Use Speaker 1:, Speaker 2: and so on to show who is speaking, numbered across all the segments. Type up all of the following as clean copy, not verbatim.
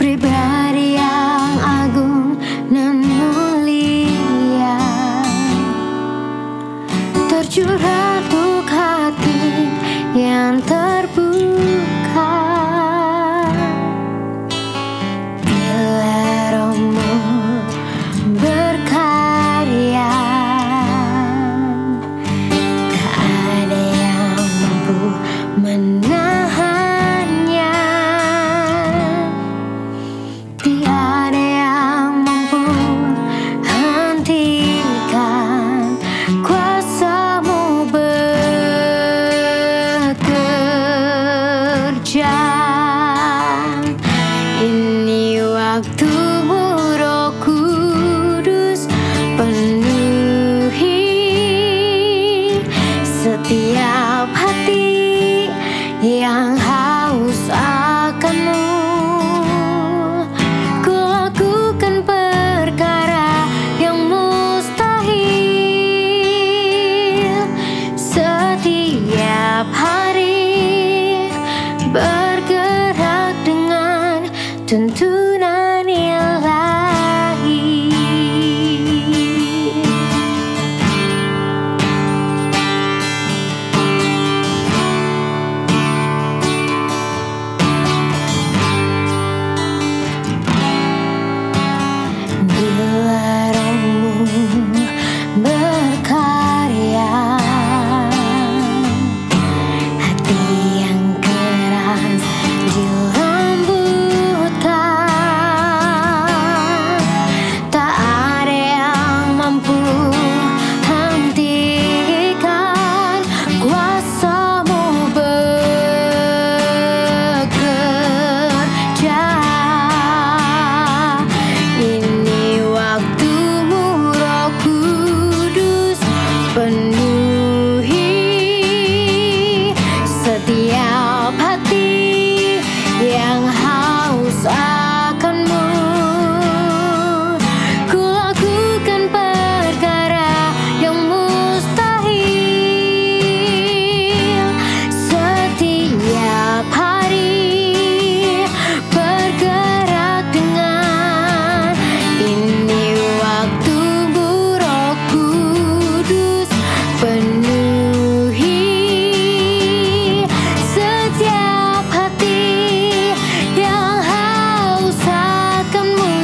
Speaker 1: pribadi yang agung dan mulia, tercurah untuk hati yang terbuka. Bila Rohmu berkarya, tak ada yang mampu menahannya. Tiada yang mampu hentikan kuasa-Mu bekerja. Ini waktu-Mu, Roh Kudus, penuhi setiap hati yang haus akan-Mu. Ku lakukan perkara yang mustahil setiap hari, bergerak dengan tuntunan ilahi. Bila Rohmu berkarya, hati yang keras dilembutkan. Tak ada yang mampu hentikan kuasa-Mu bekerja. Ini waktu-Mu, Roh Kudus, penuhi setiap hati yang haus akan-Mu. Ku lakukan perkara yang mustahil setiap hari, bergerak dengan. Ini waktu-Mu, Roh Kudus, penuhi setiap hati yang haus akan-Mu.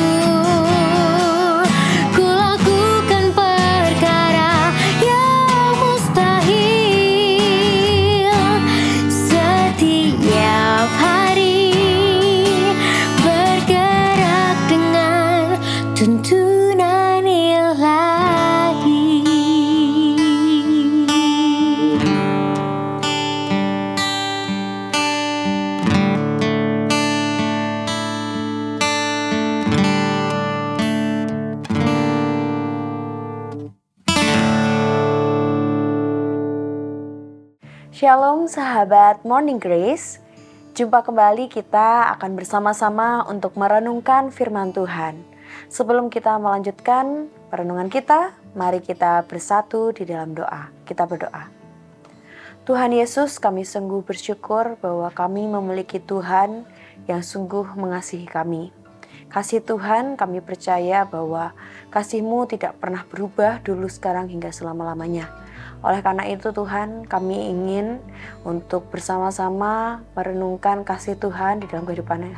Speaker 1: Ku lakukan perkara yang mustahil setiap hari, bergerak dengan tuntunan ilahi.
Speaker 2: Shalom sahabat Morning Grace. Jumpa kembali, kita akan bersama-sama untuk merenungkan firman Tuhan. Sebelum kita melanjutkan perenungan kita, mari kita bersatu di dalam doa. Kita berdoa. Tuhan Yesus, kami sungguh bersyukur bahwa kami memiliki Tuhan yang sungguh mengasihi kami. Kasih Tuhan, kami percaya bahwa kasih-Mu tidak pernah berubah dulu, sekarang, hingga selama-lamanya. Oleh karena itu Tuhan, kami ingin untuk bersama-sama merenungkan kasih Tuhan di dalam kehidupan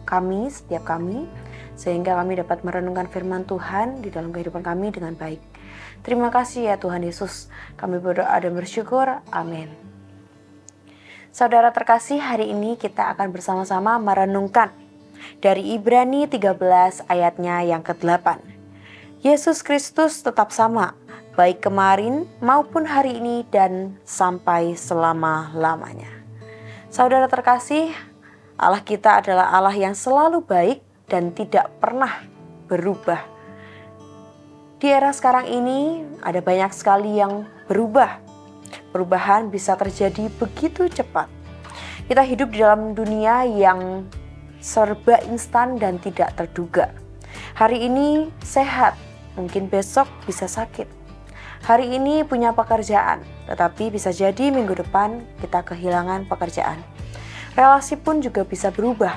Speaker 2: kami, setiap kami, sehingga kami dapat merenungkan firman Tuhan di dalam kehidupan kami dengan baik. Terima kasih ya Tuhan Yesus, kami berdoa dan bersyukur, amin. Saudara terkasih, hari ini kita akan bersama-sama merenungkan dari Ibrani 13 ayatnya yang ke-8. Yesus Kristus tetap sama, baik kemarin maupun hari ini dan sampai selama-lamanya. Saudara terkasih, Allah kita adalah Allah yang selalu baik dan tidak pernah berubah. Di era sekarang ini ada banyak sekali yang berubah. Perubahan bisa terjadi begitu cepat. Kita hidup di dalam dunia yang serba instan dan tidak terduga. Hari ini sehat, mungkin besok bisa sakit. Hari ini punya pekerjaan, tetapi bisa jadi minggu depan kita kehilangan pekerjaan. Relasi pun juga bisa berubah.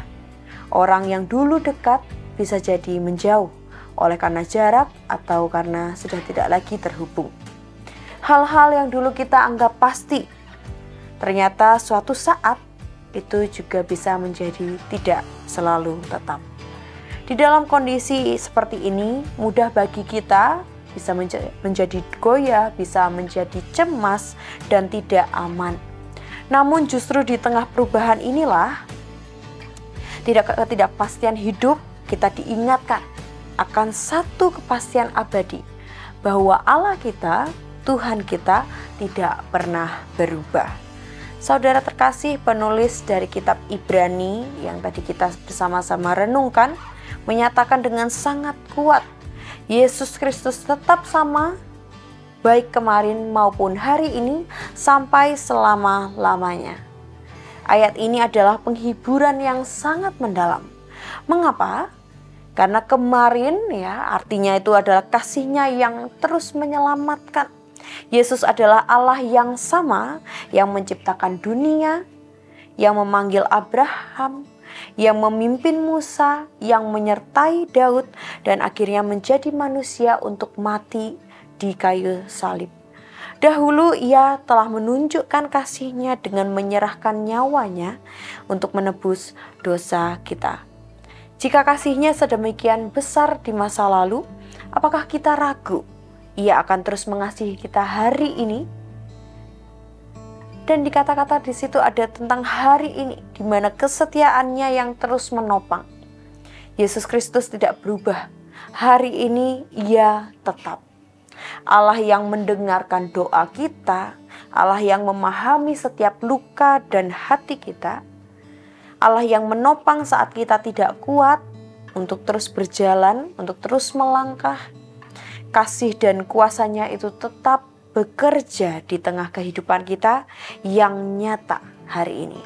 Speaker 2: Orang yang dulu dekat bisa jadi menjauh oleh karena jarak atau karena sudah tidak lagi terhubung. Hal-hal yang dulu kita anggap pasti, ternyata suatu saat itu juga bisa menjadi tidak selalu tetap. Di dalam kondisi seperti ini, mudah bagi kita bisa menjadi goyah, bisa menjadi cemas dan tidak aman. Namun justru di tengah perubahan inilah, ketidakpastian hidup, kita diingatkan akan satu kepastian abadi, bahwa Allah kita, Tuhan kita tidak pernah berubah. Saudara terkasih, penulis dari kitab Ibrani yang tadi kita bersama-sama renungkan menyatakan dengan sangat kuat, Yesus Kristus tetap sama, baik kemarin maupun hari ini sampai selama-lamanya. Ayat ini adalah penghiburan yang sangat mendalam. Mengapa? Karena kemarin artinya itu adalah kasih-Nya yang terus menyelamatkan. Yesus adalah Allah yang sama, yang menciptakan dunia, yang memanggil Abraham, yang memimpin Musa, yang menyertai Daud, dan akhirnya menjadi manusia untuk mati di kayu salib. Dahulu Ia telah menunjukkan kasih-Nya dengan menyerahkan nyawanya untuk menebus dosa kita. Jika kasih-Nya sedemikian besar di masa lalu, apakah kita ragu Ia akan terus mengasihi kita hari ini? Dan di kata-kata di situ ada tentang hari ini, di mana kesetiaannya yang terus menopang. Yesus Kristus tidak berubah. Hari ini Ia tetap. Allah yang mendengarkan doa kita, Allah yang memahami setiap luka dan hati kita, Allah yang menopang saat kita tidak kuat untuk terus berjalan, untuk terus melangkah. Kasih dan kuasa-Nya itu tetap bekerja di tengah kehidupan kita yang nyata hari ini.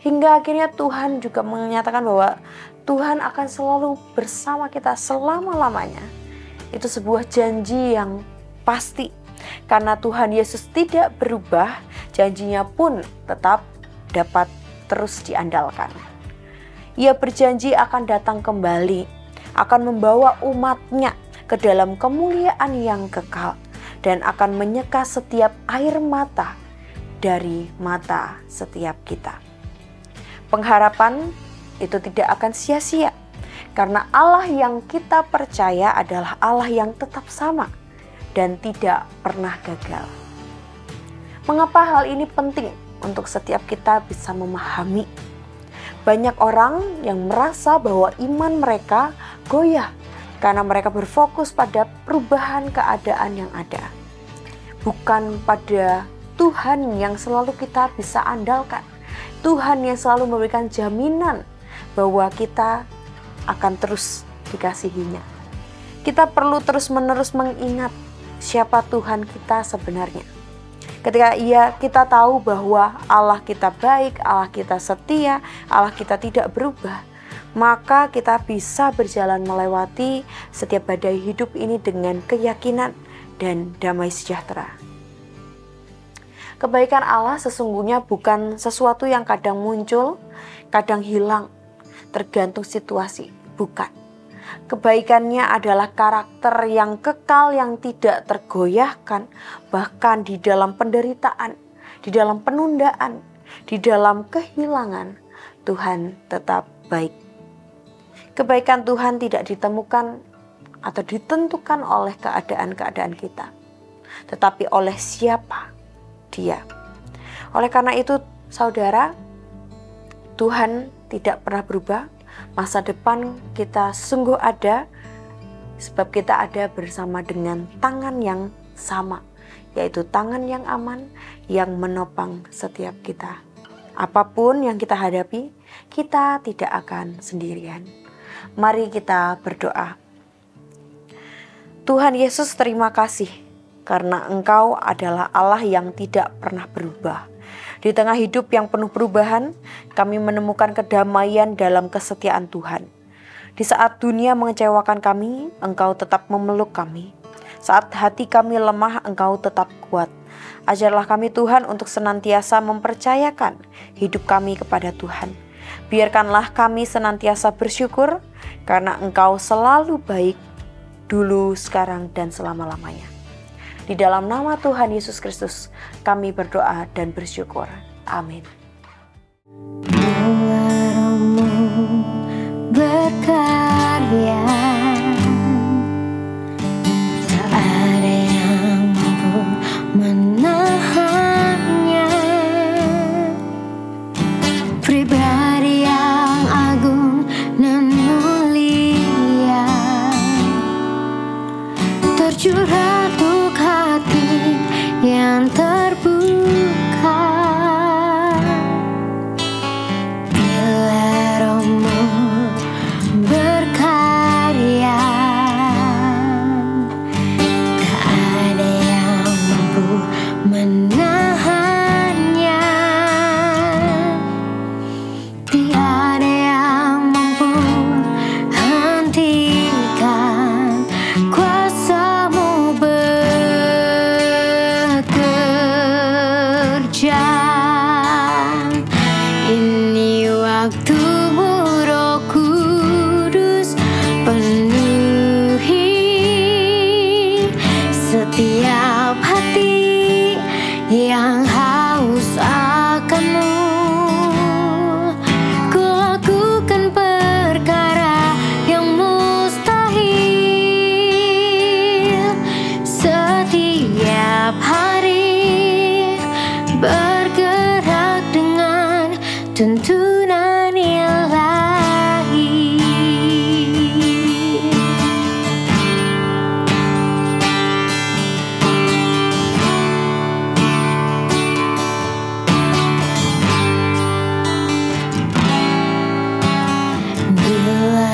Speaker 2: Hingga akhirnya Tuhan juga menyatakan bahwa Tuhan akan selalu bersama kita selama-lamanya. Itu sebuah janji yang pasti. Karena Tuhan Yesus tidak berubah, janjinya pun tetap dapat terus diandalkan. Ia berjanji akan datang kembali, akan membawa umat-Nya ke dalam kemuliaan yang kekal, dan akan menyeka setiap air mata dari mata setiap kita. Pengharapan itu tidak akan sia-sia, karena Allah yang kita percaya adalah Allah yang tetap sama dan tidak pernah gagal. Mengapa hal ini penting untuk setiap kita bisa memahami? Banyak orang yang merasa bahwa iman mereka goyah karena mereka berfokus pada perubahan keadaan yang ada, bukan pada Tuhan yang selalu kita bisa andalkan. Tuhan yang selalu memberikan jaminan bahwa kita akan terus dikasihinya. Kita perlu terus-menerus mengingat siapa Tuhan kita sebenarnya. Ketika kita tahu bahwa Allah kita baik, Allah kita setia, Allah kita tidak berubah, maka kita bisa berjalan melewati setiap badai hidup ini dengan keyakinan dan damai sejahtera. Kebaikan Allah sesungguhnya bukan sesuatu yang kadang muncul, kadang hilang, tergantung situasi, bukan. Kebaikannya adalah karakter yang kekal, yang tidak tergoyahkan, bahkan di dalam penderitaan, di dalam penundaan, di dalam kehilangan, Tuhan tetap baik. Kebaikan Tuhan tidak ditemukan atau ditentukan oleh keadaan-keadaan kita, tetapi oleh siapa Dia. Oleh karena itu, saudara, Tuhan tidak pernah berubah. Masa depan kita sungguh ada, sebab kita ada bersama dengan tangan yang sama, yaitu tangan yang aman yang menopang setiap kita. Apapun yang kita hadapi, kita tidak akan sendirian. Mari kita berdoa. Tuhan Yesus, terima kasih karena Engkau adalah Allah yang tidak pernah berubah. Di tengah hidup yang penuh perubahan, kami menemukan kedamaian dalam kesetiaan Tuhan. Di saat dunia mengecewakan kami, Engkau tetap memeluk kami. Saat hati kami lemah, Engkau tetap kuat. Ajarlah kami Tuhan untuk senantiasa mempercayakan hidup kami kepada Tuhan. Biarkanlah kami senantiasa bersyukur karena Engkau selalu baik, dulu, sekarang, dan selama-lamanya. Di dalam nama Tuhan Yesus Kristus kami berdoa dan bersyukur. Amin.
Speaker 1: Roh-Mu berkarya, tak ada yang mampu menahannya. Pribadi yang agung dan mulia, tercurah untuk hati yang terbuka. Bila Roh-Mu berkarya, tak ada yang mampu menahannya. Tiada yang mampu hentikan kuasa-Mu bekerja. Ini waktu-Mu, Roh Kudus, penuhi setiap hati yang haus akan-Mu. Ku lakukan perkara yang mustahil setiap hari, bergerak dengan tuntunan ilahi. Bila